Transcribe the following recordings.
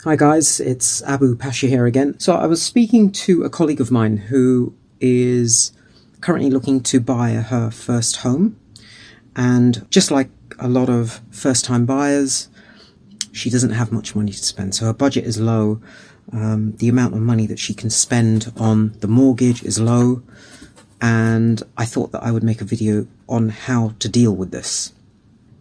Hi guys, it's Abu Pasha here again. So I was speaking to a colleague of mine who is currently looking to buy her first home, and just like a lot of first-time buyers, she doesn't have much money to spend, so her budget is low. The amount of money that she can spend on the mortgage is low, and I thought that I would make a video on how to deal with this.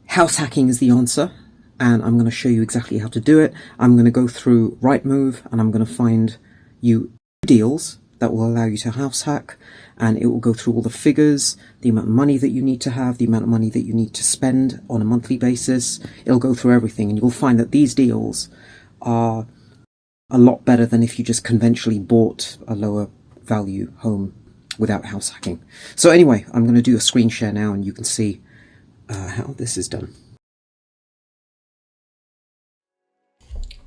House hacking is the answer, and I'm going to show you exactly how to do it. I'm going to go through RightMove, and I'm going to find you deals that will allow you to house hack, and it will go through all the figures, the amount of money that you need to have, the amount of money that you need to spend on a monthly basis. It'll go through everything, and you'll find that these deals are a lot better than if you just conventionally bought a lower value home without house hacking. So anyway, I'm going to do a screen share now, and you can see how this is done.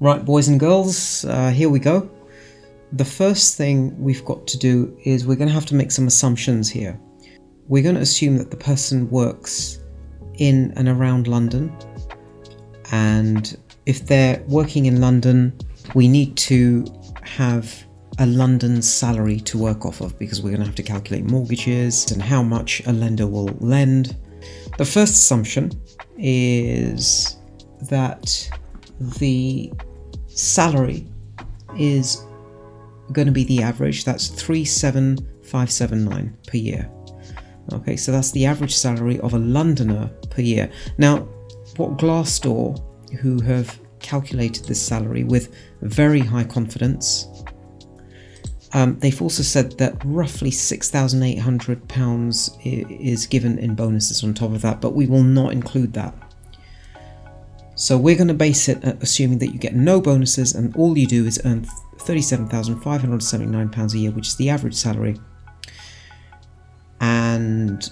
Right, boys and girls, here we go. The first thing we've got to do is we're going to have to make some assumptions here. We're going to assume that the person works in and around London, and if they're working in London, we need to have a London salary to work off of, because we're going to have to calculate mortgages and how much a lender will lend. The first assumption is that the salary is going to be the average. That's 37579 per year. Okay, so that's the average salary of a Londoner per year. Now, what Glassdoor, who have calculated this salary with very high confidence, they've also said that roughly £6,800 is given in bonuses on top of that, but we will not include that. So we're going to base it at assuming that you get no bonuses and all you do is earn £37,579 a year, which is the average salary. And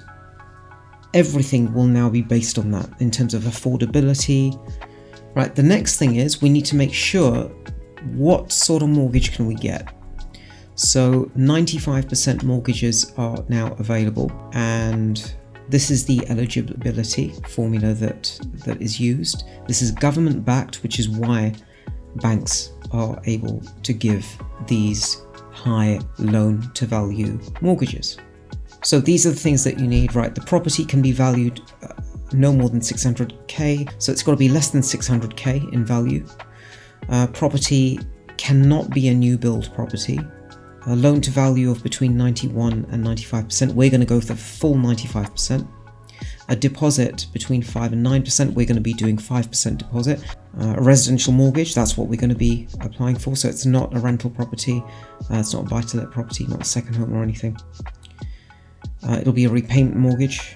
everything will now be based on that in terms of affordability. Right, the next thing is we need to make sure what sort of mortgage can we get. So 95% mortgages are now available, and this is the eligibility formula that is used. This is government backed, which is why banks are able to give these high loan to value mortgages. So these are the things that you need, right? The property can be valued no more than 600k, so it's got to be less than 600k in value. Property cannot be a new build property. A loan to value of between 91 and 95%. We're going to go for the full 95%. A deposit between 5 and 9%. We're going to be doing 5% deposit. A residential mortgage, that's what we're going to be applying for. So it's not a rental property. It's not a buy-to-let property, not a second home or anything. It'll be a repayment mortgage.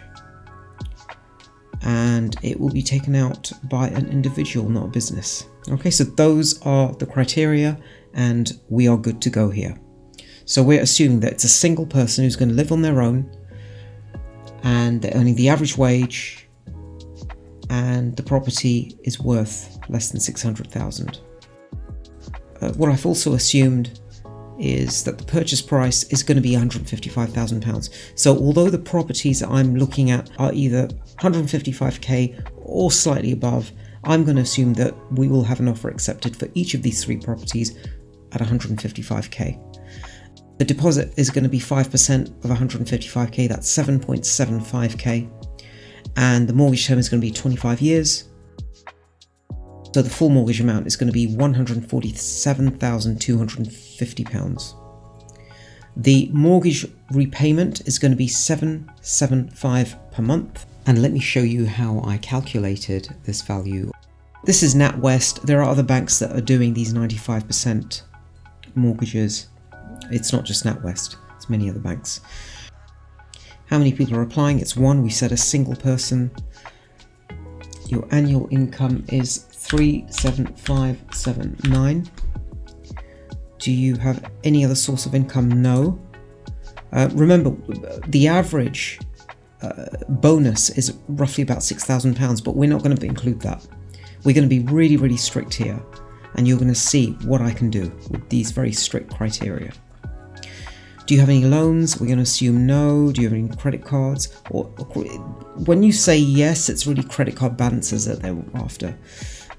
And it will be taken out by an individual, not a business. Okay, so those are the criteria, and we are good to go here. So we're assuming that it's a single person who's going to live on their own, and they're earning the average wage, and the property is worth less than 600,000. What I've also assumed is that the purchase price is going to be £155,000. So although the properties that I'm looking at are either 155k or slightly above, I'm going to assume that we will have an offer accepted for each of these three properties at 155k. The deposit is going to be 5% of 155k, that's 7.75k, and the mortgage term is going to be 25 years. So the full mortgage amount is going to be £147,250. The mortgage repayment is going to be £775 per month. And let me show you how I calculated this value. This is NatWest. There are other banks that are doing these 95% mortgages. It's not just NatWest, it's many other banks. How many people are applying? It's one. We said a single person. Your annual income is 37579. Do you have any other source of income? No. Remember, the average bonus is roughly about £6,000, but we're not going to include that. We're going to be really, really strict here, and you're going to see what I can do with these very strict criteria. Do you have any loans? We're going to assume no. Do you have any credit cards? Or when you say yes, it's really credit card balances that they're after.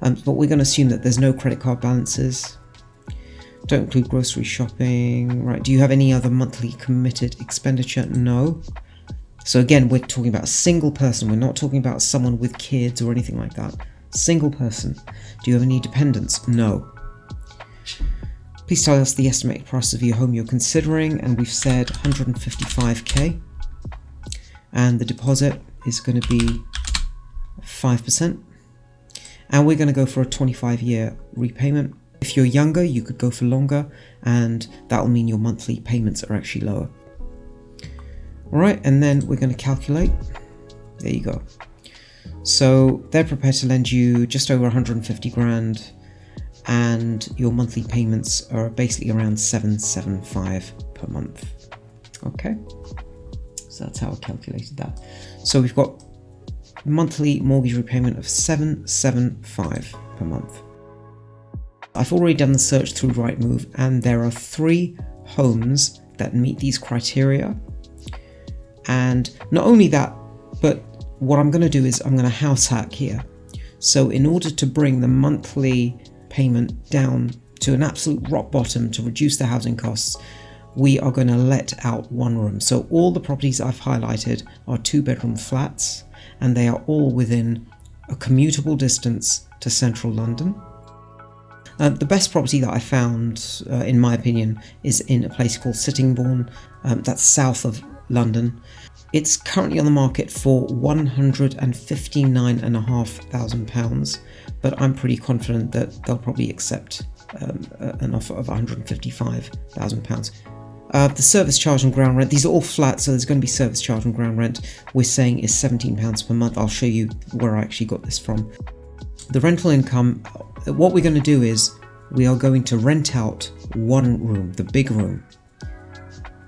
But we're going to assume that there's no credit card balances. Don't include grocery shopping, right? Do you have any other monthly committed expenditure? No. So again, we're talking about a single person. We're not talking about someone with kids or anything like that. Single person. Do you have any dependents? No. Please tell us the estimated price of your home you're considering, and we've said 155k, and the deposit is going to be 5%, and we're going to go for a 25-year repayment. If you're younger, you could go for longer, and that'll mean your monthly payments are actually lower. Alright, and then we're going to calculate. There you go. So they're prepared to lend you just over 150 grand, and your monthly payments are basically around 775 per month. Okay, so that's how I calculated that. So we've got monthly mortgage repayment of 775 per month. I've already done the search through RightMove, and there are 3 homes that meet these criteria. And not only that, but what I'm going to do is I'm going to house hack here. So in order to bring the monthly payment down to an absolute rock bottom to reduce the housing costs, we are going to let out one room. So all the properties I've highlighted are 2-bedroom flats, and they are all within a commutable distance to central London. The best property that I found, in my opinion, is in a place called Sittingbourne, that's south of London. It's currently on the market for £159,500, but I'm pretty confident that they'll probably accept an offer of £155,000. The service charge and ground rent, these are all flats, so there's going to be service charge and ground rent, we're saying is £17 per month. I'll show you where I actually got this from. The rental income, what we're going to do is we are going to rent out one room, the big room.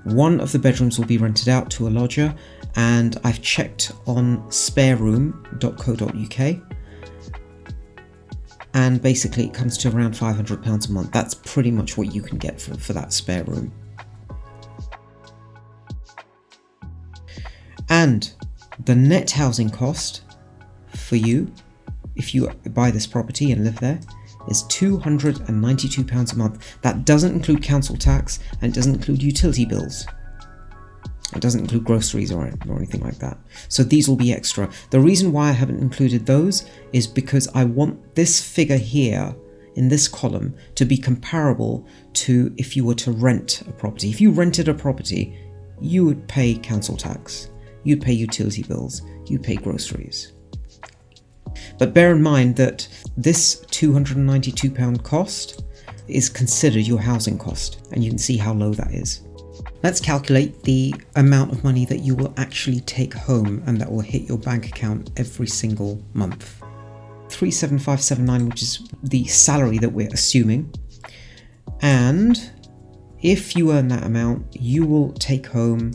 One of the bedrooms will be rented out to a lodger, and I've checked on SpareRoom.co.uk, and basically it comes to around £500 a month. That's pretty much what you can get for that spare room. And the net housing cost for you, if you buy this property and live there, is £292 a month. That doesn't include council tax, and it doesn't include utility bills. It doesn't include groceries or anything like that. So these will be extra. The reason why I haven't included those is because I want this figure here in this column to be comparable to if you were to rent a property. If you rented a property, you would pay council tax, you'd pay utility bills, you'd pay groceries. But bear in mind that this £292 cost is considered your housing cost, and you can see how low that is. Let's calculate the amount of money that you will actually take home and that will hit your bank account every single month. 37579, which is the salary that we're assuming. And if you earn that amount, you will take home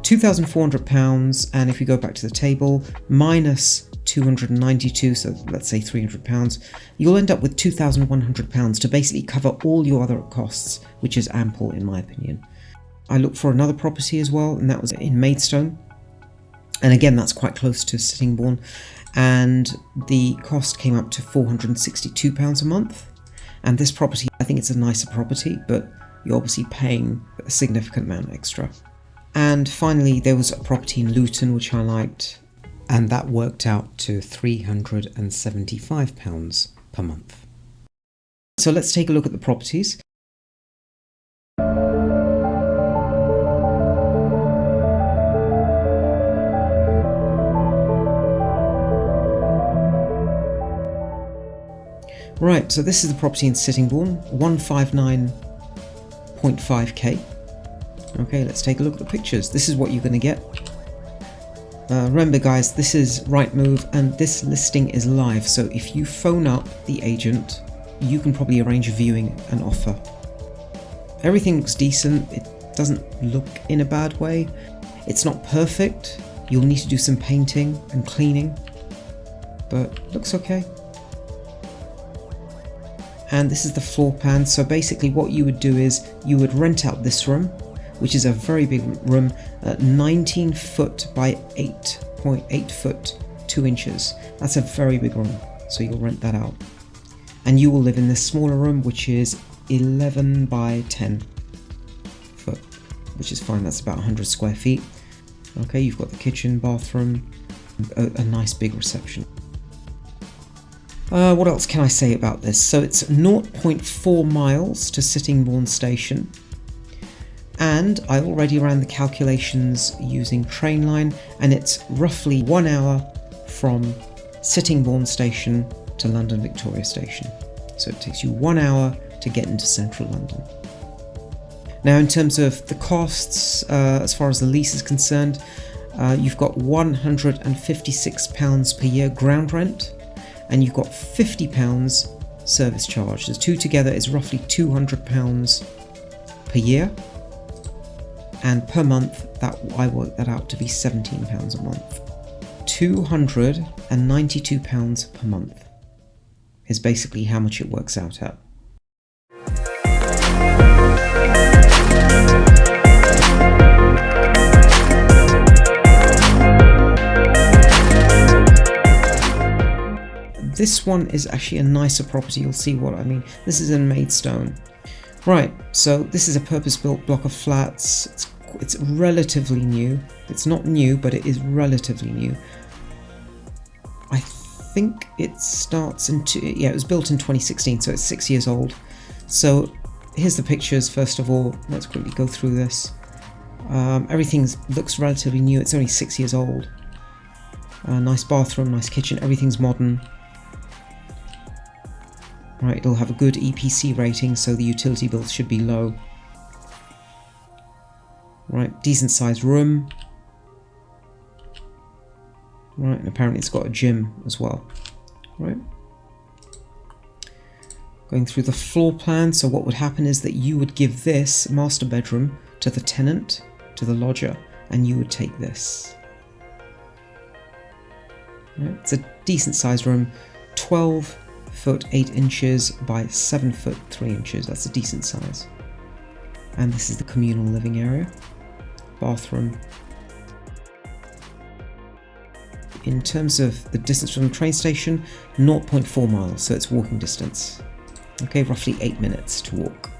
£2,400, and if you go back to the table, minus 292, so let's say £300, you'll end up with £2,100 to basically cover all your other costs, which is ample in my opinion. I looked for another property as well, and that was in Maidstone, and again that's quite close to Sittingbourne, and the cost came up to £462 a month. And this property, I think it's a nicer property, but you're obviously paying a significant amount extra. And finally there was a property in Luton which I liked, and that worked out to £375 per month. So let's take a look at the properties. Right, so this is the property in Sittingbourne, 159.5k. Okay, let's take a look at the pictures. This is what you're going to get. Remember guys, this is RightMove and this listing is live, so if you phone up the agent, you can probably arrange a viewing and offer. Everything looks decent. It doesn't look in a bad way. It's not perfect. You'll need to do some painting and cleaning, but looks okay. And this is the floor plan. So basically what you would do is you would rent out this room, which is a very big room, 19 foot by 8.8 foot 2 inches. That's a very big room, so you'll rent that out. And you will live in this smaller room, which is 11 by 10 foot, which is fine. That's about 100 square feet. Okay, you've got the kitchen, bathroom, a nice big reception. What else can I say about this? So it's 0.4 miles to Sittingbourne station, and I already ran the calculations using Trainline, and it's roughly 1 hour from Sittingbourne station to London Victoria station. So it takes you 1 hour to get into central London. Now in terms of the costs, as far as the lease is concerned, you've got £156 per year ground rent, and you've got £50 service charge. The two together is roughly £200 per year, and per month that I worked that out to be £17 a month. £292 per month is basically how much it works out at. This one is actually a nicer property. You'll see what I mean. This is in Maidstone. Right, so this is a purpose-built block of flats. It's relatively new. It's not new, but it is relatively new. I think it starts in it was built in 2016, so it's 6 years old. So here's the pictures. First of all, let's quickly go through this. Everything looks relatively new. It's only 6 years old. Nice bathroom, nice kitchen. Everything's modern. Right, it'll have a good EPC rating, so the utility bills should be low. Right, decent sized room. Right, and apparently it's got a gym as well. Right. Going through the floor plan, so what would happen is that you would give this master bedroom to the tenant, to the lodger, and you would take this. Right, it's a decent sized room, 12 foot 8 inches by 7 foot 3 inches. That's a decent size. And this is the communal living area, bathroom. In terms of the distance from the train station, 0.4 miles, so it's walking distance. Okay, roughly 8 minutes to walk.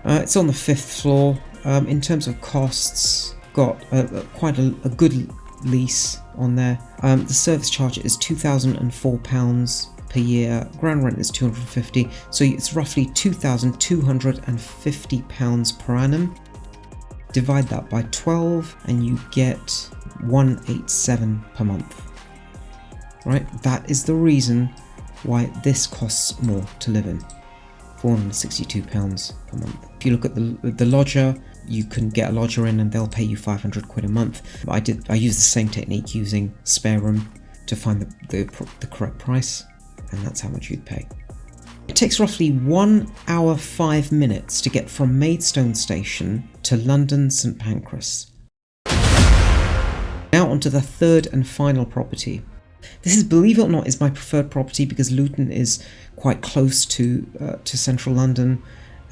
It's on the 5th floor. In terms of costs, got quite a good lease on there. The service charge is £2,004 per year, ground rent is £250, so it's roughly £2,250 per annum. Divide that by 12 and you get £187 per month. Right, that is the reason why this costs more to live in, £462 per month. If you look at the lodger, you can get a lodger in and they'll pay you 500 quid a month. I used the same technique using SpareRoom to find the correct price, and that's how much you'd pay. It takes roughly 1 hour 5 minutes to get from Maidstone station to London St Pancras. Now onto the third and final property. This is, believe it or not, is my preferred property because Luton is quite close to central London,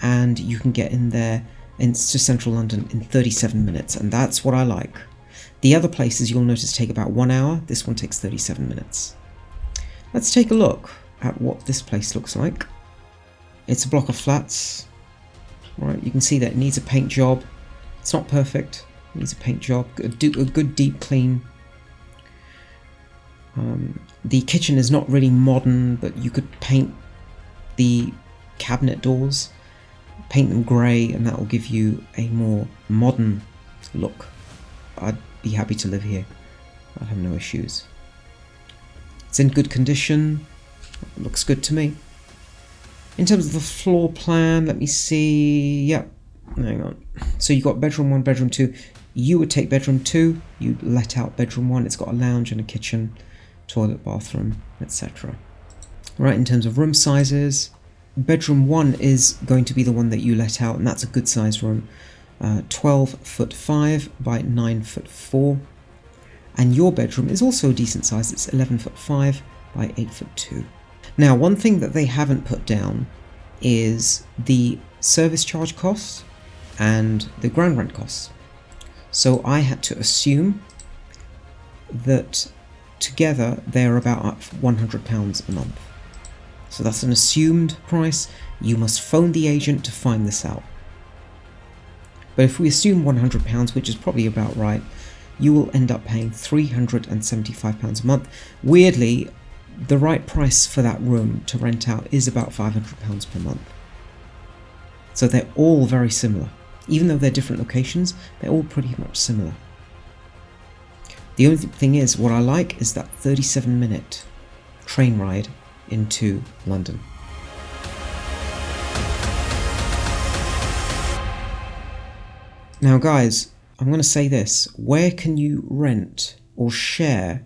and you can get in there to central London in 37 minutes, and that's what I like. The other places you'll notice take about 1 hour. This one takes 37 minutes. Let's take a look at what this place looks like. It's a block of flats. Right, you can see that it needs a paint job. It's not perfect. It needs a paint job. A good deep clean. The kitchen is not really modern, but you could paint the cabinet doors, paint them grey, and that will give you a more modern look. I'd be happy to live here. I'd have no issues. It's in good condition. It looks good to me. In terms of the floor plan, let me see. Yeah, hang on. So you've got bedroom 1, bedroom 2. You would take bedroom 2. You'd let out bedroom 1. It's got a lounge and a kitchen, toilet, bathroom, etc. Right, in terms of room sizes, bedroom 1 is going to be the one that you let out, and that's a good size room. 12'5" by 9'4", and your bedroom is also a decent size. It's 11'5" by 8'2". Now, one thing that they haven't put down is the service charge costs and the ground rent costs. So I had to assume that together they're about £100 a month. So that's an assumed price. You must phone the agent to find this out. But if we assume £100, which is probably about right, you will end up paying £375 a month. Weirdly, the right price for that room to rent out is about £500 per month. So they're all very similar. Even though they're different locations, they're all pretty much similar. The only thing is, what I like is that 37-minute train ride into London. Now guys, I'm going to say this, where can you rent or share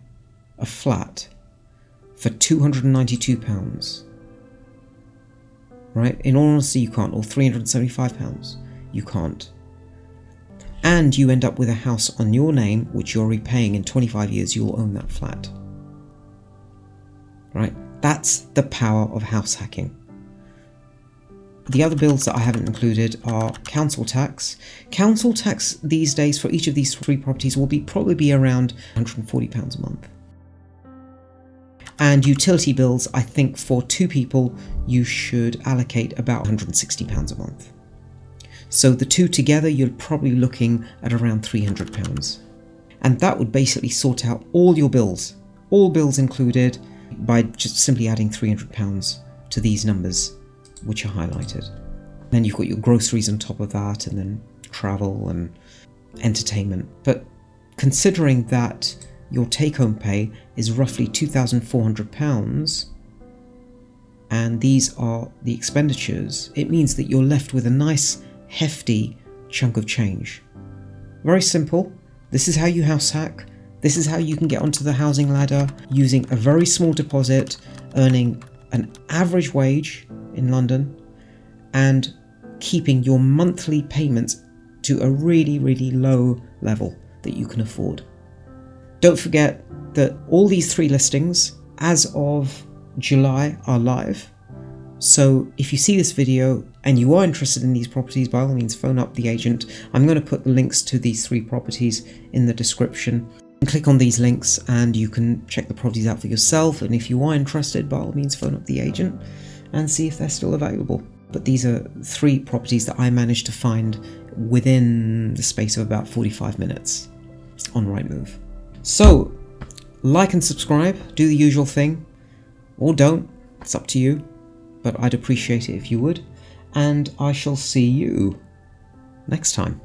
a flat for £292? Right? In all honesty, you can't. Or £375, you can't. And you end up with a house on your name, which you're repaying. In 25 years, you'll own that flat. Right? That's the power of house hacking. The other bills that I haven't included are council tax. Council tax these days for each of these 3 properties will probably be around £140 a month. And utility bills, I think for 2 people, you should allocate about £160 a month. So the 2 together, you're probably looking at around £300. And that would basically sort out all your bills, all bills included, by just simply adding £300 to these numbers, which are highlighted. Then you've got your groceries on top of that, and then travel and entertainment. But considering that your take-home pay is roughly £2,400, and these are the expenditures, it means that you're left with a nice, hefty chunk of change. Very simple. This is how you house hack. This is how you can get onto the housing ladder using a very small deposit, earning an average wage in London, and keeping your monthly payments to a really, really low level that you can afford. Don't forget that all these 3 listings, as of July, are live. So if you see this video and you are interested in these properties, by all means phone up the agent. I'm going to put the links to these 3 properties in the description. Click on these links and you can check the properties out for yourself, and if you are interested, by all means phone up the agent and see if they're still available. But these are 3 properties that I managed to find within the space of about 45 minutes on RightMove. So, like and subscribe, do the usual thing, or don't, it's up to you, but I'd appreciate it if you would, and I shall see you next time.